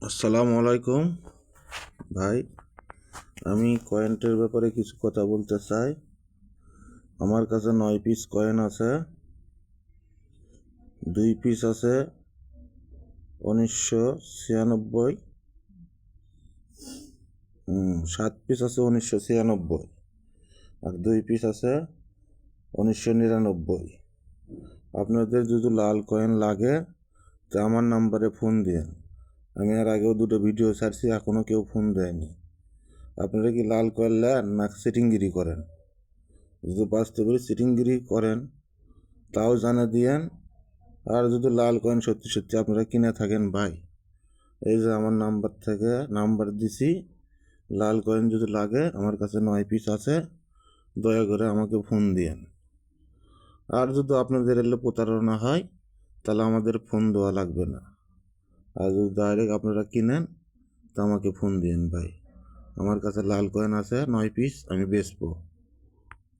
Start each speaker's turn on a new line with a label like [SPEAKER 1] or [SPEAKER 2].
[SPEAKER 1] আসসালামু আলাইকুম ভাই। আমি কয়েনটার ব্যাপারে কিছু কথা বলতে চাই। আমার কাছে 9 পিস কয়েন আছে। 2 পিস আছে 1996, 7 পিস আছে 1996, আর 2 পিস আছে 1999। আপনাদের যদি লাল কয়েন লাগে তো আমার নাম্বারে ফোন দিন। আমি এর আগেও 2টো ভিডিও ছাড়ছি, এখনও কেউ ফোন দেয়নি। আপনারা কি লাল কয়েন নেন না সিটিংগিরি করেন? যদি বাস্তবে সিটিংগিরি করেন তাও জানা দিয়েন। আর যদি লাল কয়েন সত্যি সত্যি আপনারা কিনে থাকেন ভাই, এই যে আমার নাম্বার থেকে নাম্বার দিছি। লাল কয়েন যদি লাগে, আমার কাছে 9 পিস আছে, দয়া করে আমাকে ফোন দিয়েন। আর যদি আপনাদের এলে প্রতারণা হয় তাহলে আমাদের ফোন দেওয়া লাগবে না। আর যদি ডাইরেক্ট আপনারা কিনেন তা আমাকে ফোন দিয়েন ভাই। আমার কাছে লাল কয়েন আছে 9 পিস, আমি বেচবো।